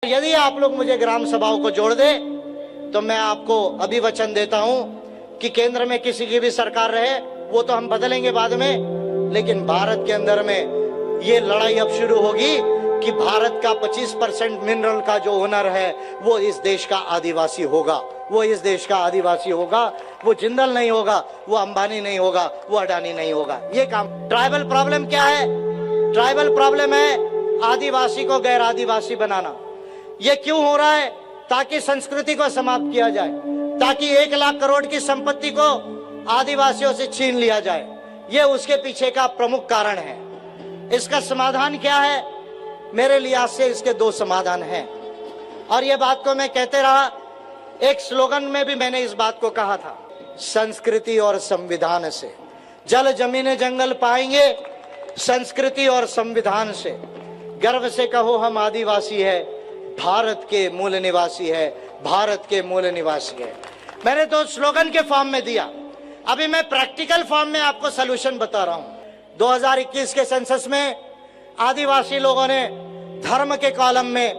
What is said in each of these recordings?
यदि आप लोग मुझे ग्राम सभाओं को जोड़ दे तो मैं आपको अभी वचन देता हूं कि केंद्र में किसी की भी सरकार रहे, वो तो हम बदलेंगे बाद में, लेकिन भारत के अंदर में ये लड़ाई अब शुरू होगी कि भारत का 25% मिनरल का जो हुनर है वो इस देश का आदिवासी होगा, वो इस देश का आदिवासी होगा। वो जिंदल नहीं होगा, वो अंबानी नहीं होगा, वो अडानी नहीं होगा। ये काम। ट्राइबल प्रॉब्लम क्या है? ट्राइबल प्रॉब्लम है आदिवासी को गैर आदिवासी बनाना। ये क्यों हो रहा है? ताकि संस्कृति को समाप्त किया जाए, ताकि 1 लाख करोड़ की संपत्ति को आदिवासियों से छीन लिया जाए। ये उसके पीछे का प्रमुख कारण है। इसका समाधान क्या है? मेरे लिहाज से इसके 2 समाधान हैं, और ये बात को मैं कहते रहा। एक स्लोगन में भी मैंने इस बात को कहा था, संस्कृति और संविधान से जल जमीन जंगल पाएंगे, संस्कृति और संविधान से। गर्व से कहो हम आदिवासी है, भारत के मूल निवासी है, भारत के मूल निवासी है। मैंने तो स्लोगन के फॉर्म में दिया, अभी मैं प्रैक्टिकल फॉर्म में आपको सलूशन बता रहा हूं। 2021 के सेंसस में आदिवासी लोगों ने धर्म के कॉलम में,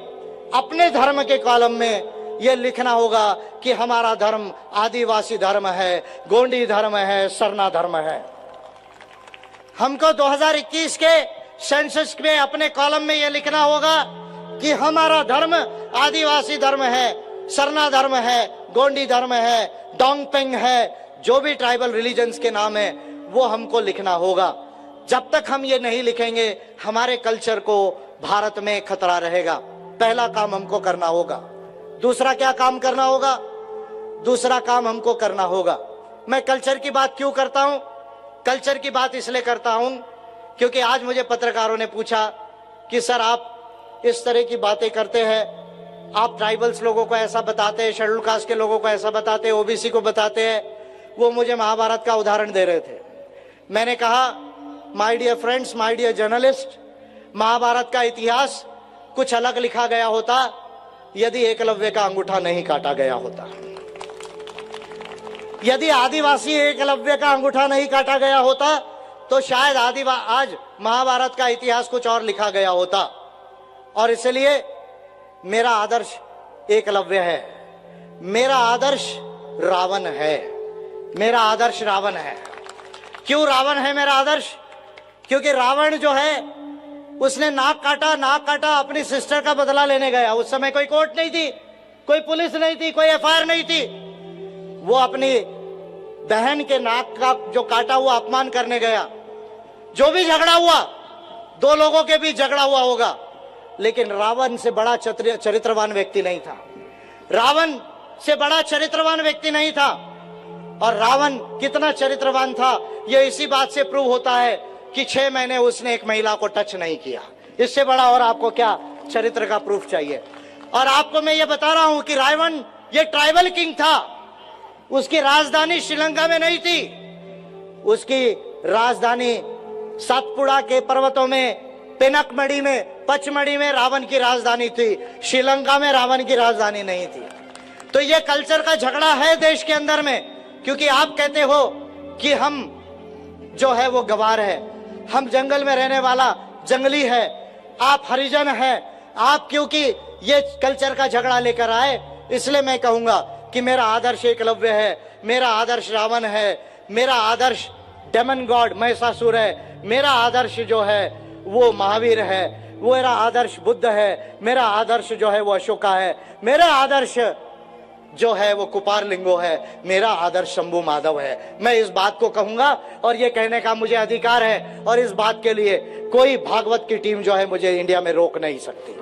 अपने धर्म के कॉलम में यह लिखना होगा कि हमारा धर्म आदिवासी धर्म है, गोंडी धर्म है, सरना धर्म है। हमको 2021 के सेंसस में अपने कॉलम में यह लिखना होगा कि हमारा धर्म आदिवासी धर्म है, सरना धर्म है, गोंडी धर्म है, डोंगपेंग है, जो भी ट्राइबल रिलीजन्स के नाम है वो हमको लिखना होगा। जब तक हम ये नहीं लिखेंगे हमारे कल्चर को भारत में खतरा रहेगा। पहला काम हमको करना होगा। दूसरा क्या काम करना होगा? दूसरा काम हमको करना होगा, मैं कल्चर की बात क्यों करता हूं? कल्चर की बात इसलिए करता हूं क्योंकि आज मुझे पत्रकारों ने पूछा कि सर आप इस तरह की बातें करते हैं, आप ट्राइबल्स लोगों को ऐसा बताते हैं, शेड्यूल कास्ट के लोगों को ऐसा बताते हैं, ओबीसी को बताते हैं। वो मुझे महाभारत का उदाहरण दे रहे थे। मैंने कहा my dear friends, my dear journalist, Mahabharat का इतिहास कुछ अलग लिखा गया होता यदि एकलव्य का अंगूठा नहीं काटा गया होता। यदि आदिवासी एकलव्य का अंगूठा नहीं काटा गया होता तो शायद आज महाभारत का इतिहास कुछ और लिखा गया होता। और इसलिए मेरा आदर्श एकलव्य है, मेरा आदर्श रावण है, मेरा आदर्श रावण है। क्यों रावण है मेरा आदर्श? क्योंकि रावण जो है उसने नाक काटा अपनी सिस्टर का बदला लेने गया। उस समय कोई कोर्ट नहीं थी, कोई पुलिस नहीं थी, कोई एफआईआर नहीं थी। वो अपनी बहन के नाक का जो काटा हुआ अपमान करने गया। जो भी झगड़ा हुआ, 2 लोगों के बीच झगड़ा हुआ होगा, लेकिन रावण से बड़ा चरित्रवान व्यक्ति नहीं था। रावण से बड़ा चरित्रवान व्यक्ति नहीं था। और रावण कितना चरित्रवान था यह इसी बात से प्रूव होता है कि 6 महीने उसने एक महिला को टच नहीं किया। इससे बड़ा और आपको क्या चरित्र का प्रूफ चाहिए? और आपको मैं ये बता रहा हूं कि रावण ये ट्राइबल किंग था। उसकी राजधानी श्रीलंका में नहीं थी, उसकी राजधानी सातपुड़ा के पर्वतों में, पेनकमढ़ी में, पचमढ़ी में रावण की राजधानी थी। श्रीलंका में रावण की राजधानी नहीं थी। तो ये कल्चर का झगड़ा है देश के अंदर में, क्योंकि आप कहते हो कि हम जो है वो गवार है, हम जंगल में रहने वाला जंगली है, आप हरिजन है। आप क्योंकि ये कल्चर का झगड़ा लेकर आए, इसलिए मैं कहूंगा कि मेरा आदर्श एकलव्य है, मेरा आदर्श रावण है, मेरा आदर्श डेमन गॉड महिषासुर है, मेरा आदर्श जो है वो महावीर है, वो मेरा आदर्श बुद्ध है, मेरा आदर्श जो है वो अशोका है, मेरा आदर्श जो है वो कुपारलिंगो है, मेरा आदर्श शंभू माधव है। मैं इस बात को कहूंगा और ये कहने का मुझे अधिकार है, और इस बात के लिए कोई भागवत की टीम जो है मुझे इंडिया में रोक नहीं सकती।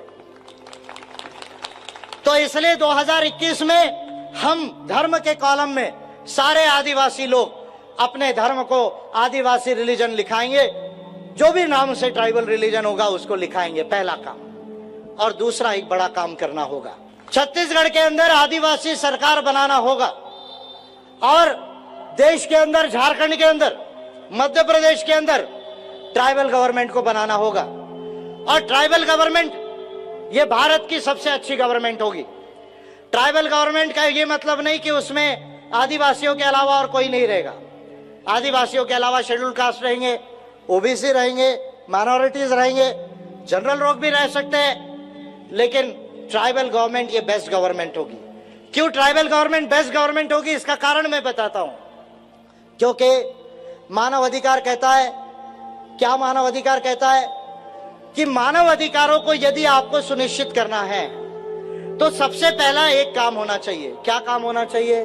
तो इसलिए 2021 में हम धर्म के कॉलम में सारे आदिवासी लोग अपने धर्म को आदिवासी रिलीजन लिखाएंगे। जो भी नाम से ट्राइबल रिलीजन होगा उसको लिखाएंगे, पहला काम। और दूसरा एक बड़ा काम करना होगा, छत्तीसगढ़ के अंदर आदिवासी सरकार बनाना होगा, और देश के अंदर, झारखंड के अंदर, मध्य प्रदेश के अंदर ट्राइबल गवर्नमेंट को बनाना होगा। और ट्राइबल गवर्नमेंट ये भारत की सबसे अच्छी गवर्नमेंट होगी। ट्राइबल गवर्नमेंट का ये मतलब नहीं कि उसमें आदिवासियों के अलावा और कोई नहीं रहेगा। आदिवासियों के अलावा शेड्यूल कास्ट रहेंगे, ओबीसी रहेंगे, माइनॉरिटीज रहेंगे, जनरल लोग भी रह सकते हैं, लेकिन ट्राइबल गवर्नमेंट ये बेस्ट गवर्नमेंट होगी। क्यों ट्राइबल गवर्नमेंट बेस्ट गवर्नमेंट होगी, इसका कारण मैं बताता हूं। क्योंकि मानव अधिकार कहता है, क्या मानव अधिकार कहता है कि मानव अधिकारों को यदि आपको सुनिश्चित करना है तो सबसे पहला एक काम होना चाहिए। क्या काम होना चाहिए?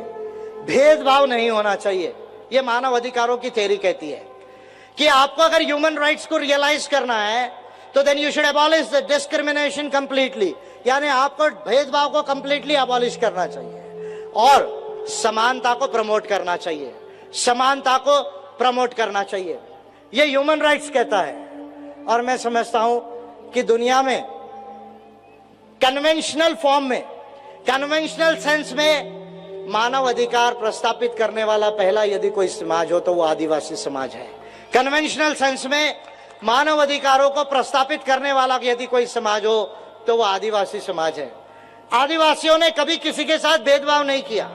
भेदभाव नहीं होना चाहिए। यह मानव अधिकारों की थ्योरी कहती है कि आपको अगर ह्यूमन राइट्स को रियलाइज करना है तो then you should abolish the discrimination completely, यानी आपको भेदभाव को कंप्लीटली अबॉलिश करना चाहिए और समानता को प्रमोट करना चाहिए, समानता को प्रमोट करना चाहिए। यह ह्यूमन राइट्स कहता है। और मैं समझता हूं कि दुनिया में कन्वेंशनल फॉर्म में, कन्वेंशनल सेंस में मानव अधिकार प्रस्तापित करने वाला पहला यदि कोई समाज हो तो वो आदिवासी समाज है। कन्वेंशनल सेंस में मानव अधिकारों को प्रस्तापित करने वाला यदि कोई समाज हो तो वो आदिवासी समाज है। आदिवासियों ने कभी किसी के साथ भेदभाव नहीं किया।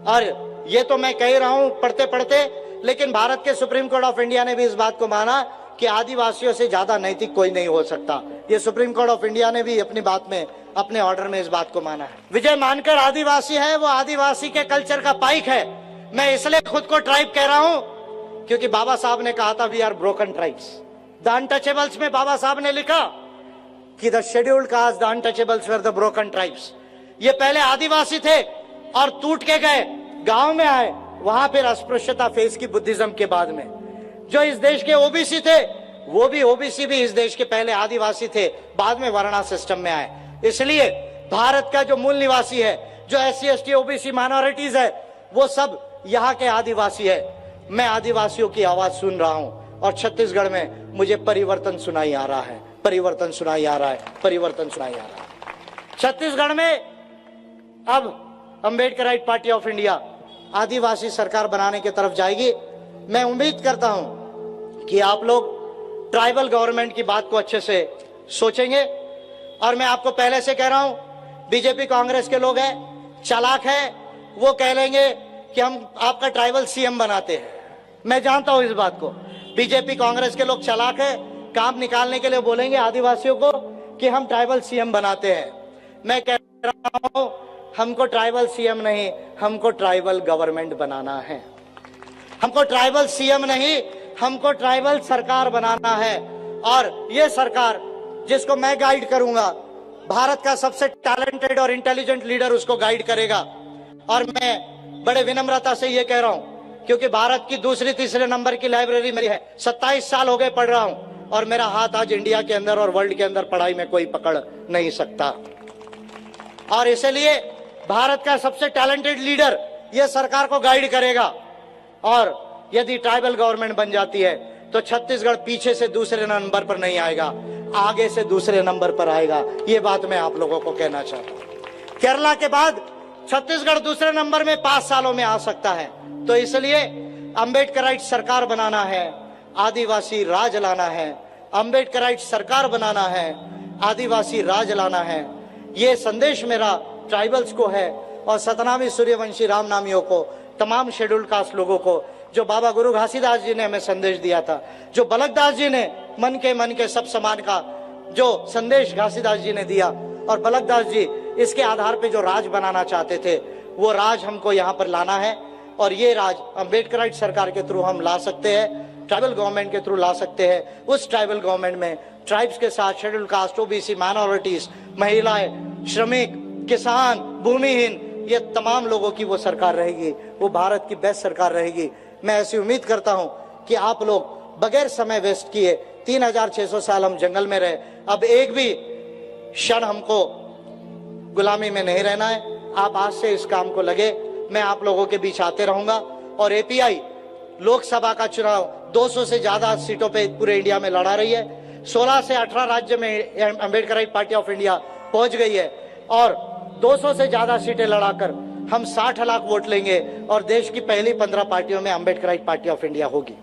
और ये तो मैं कह रहा हूं पढ़ते पढ़ते, लेकिन भारत के सुप्रीम कोर्ट ऑफ इंडिया ने भी इस बात को माना कि आदिवासियों से ज्यादा नैतिक कोई नहीं हो सकता। ये सुप्रीम कोर्ट ऑफ इंडिया ने भी अपनी बात में, अपने ऑर्डर में इस बात को माना है। विजय मानकर आदिवासी है, वो आदिवासी के कल्चर का पाइक है। मैं इसलिए खुद को ट्राइब कह रहा हूं क्योंकि बाबा साहब ने कहा था we are broken tribes. The untouchables में बाबा साहब ने लिखा कि the scheduled caste, the untouchables were the broken tribes. ये पहले आदिवासी थे और टूट के गए, गांव में आए, वहां फिर अस्पृश्यता फेस की बुद्धिज्म के बाद में। जो इस देश के ओबीसी थे वो भी, ओबीसी भी इस देश के पहले आदिवासी थे, बाद में वर्णा सिस्टम में आए। इसलिए भारत का जो मूल निवासी है, जो SC ST OBC माइनॉरिटीज है, वो सब यहाँ के आदिवासी है। मैं आदिवासियों की आवाज सुन रहा हूं और छत्तीसगढ़ में मुझे परिवर्तन सुनाई आ रहा है, परिवर्तन सुनाई आ रहा है, परिवर्तन सुनाई आ रहा है। छत्तीसगढ़ में अब अंबेडकराइट पार्टी ऑफ इंडिया आदिवासी सरकार बनाने की तरफ जाएगी। मैं उम्मीद करता हूं कि आप लोग ट्राइबल गवर्नमेंट की बात को अच्छे से सोचेंगे। और मैं आपको पहले से कह रहा हूं, बीजेपी कांग्रेस के लोग हैं, चालाक है, वो कह लेंगे कि हम आपका ट्राइबल CM बनाते हैं। मैं जानता हूं इस बात को। बीजेपी कांग्रेस के लोग चालाक है, काम निकालने के लिए बोलेंगे आदिवासियों को कि हम ट्राइबल CM बनाते हैं। मैं कह रहा हूं हमको ट्राइबल CM नहीं, हमको ट्राइबल गवर्नमेंट बनाना है। हमको ट्राइबल CM नहीं, हमको ट्राइबल सरकार बनाना है। और ये सरकार जिसको मैं गाइड करूंगा, भारत का सबसे टैलेंटेड और इंटेलिजेंट लीडर उसको गाइड करेगा। और मैं बड़े विनम्रता से ये कह रहा हूं क्योंकि भारत की दूसरी तीसरे नंबर की लाइब्रेरी मेरी है, 27 साल हो गए पढ़ रहा हूं और मेरा हाथ आज इंडिया के अंदर और वर्ल्ड के अंदर पढ़ाई में कोई पकड़ नहीं सकता। और इसलिए भारत का सबसे टैलेंटेड लीडर ये सरकार को गाइड करेगा। और यदि ट्राइबल गवर्नमेंट बन जाती है तो छत्तीसगढ़ पीछे से दूसरे नंबर पर नहीं आएगा, आगे से दूसरे नंबर पर आएगा। ये बात मैं आप लोगों को कहना चाहता हूं। केरला के बाद छत्तीसगढ़ दूसरे नंबर में 5 सालों में आ सकता है। तो इसलिए अंबेडकराइट सरकार बनाना है, आदिवासी राज लाना है। अंबेडकराइट सरकार बनाना है, आदिवासी राज लाना है। ये संदेश मेरा ट्राइबल्स को है और सतनामी सूर्यवंशी राम नामियों को, तमाम शेड्यूल्ड कास्ट लोगों को, जो बाबा गुरु घासीदास जी ने हमें संदेश दिया था, जो बलकदास जी ने मन के सब समान का जो संदेश घासीदास जी ने दिया, और बलकदास जी इसके आधार पे जो राज बनाना चाहते थे, वो राज हमको यहाँ पर लाना है। और ये राज अंबेडकराइट सरकार के थ्रू हम ला सकते हैं, ट्राइबल गवर्नमेंट के थ्रू ला सकते हैं। उस ट्राइबल गवर्नमेंट में ट्राइब्स के साथ शेड्यूल्ड कास्ट, OBC, माइनॉरिटीज, महिलाएं, श्रमिक, किसान, भूमिहीन, ये तमाम लोगों की वो सरकार रहेगी। वो भारत की बेस्ट सरकार रहेगी। मैं ऐसी उम्मीद करता हूं कि आप लोग बगैर समय वेस्ट किए, 3600 साल हम जंगल में रहे, अब एक भी क्षण हमको गुलामी में नहीं रहना है। आप आज से इस काम को लगे। मैं आप लोगों के बीच आते रहूंगा। और API लोकसभा का चुनाव 200 से ज्यादा सीटों पे पूरे इंडिया में लड़ा रही है। 16 से 18 राज्य में अंबेडकराइट पार्टी ऑफ इंडिया पहुंच गई है और 200 से ज्यादा सीटें लड़ाकर हम 60 लाख वोट लेंगे और देश की पहली 15 पार्टियों में अंबेडकराइट पार्टी ऑफ इंडिया होगी।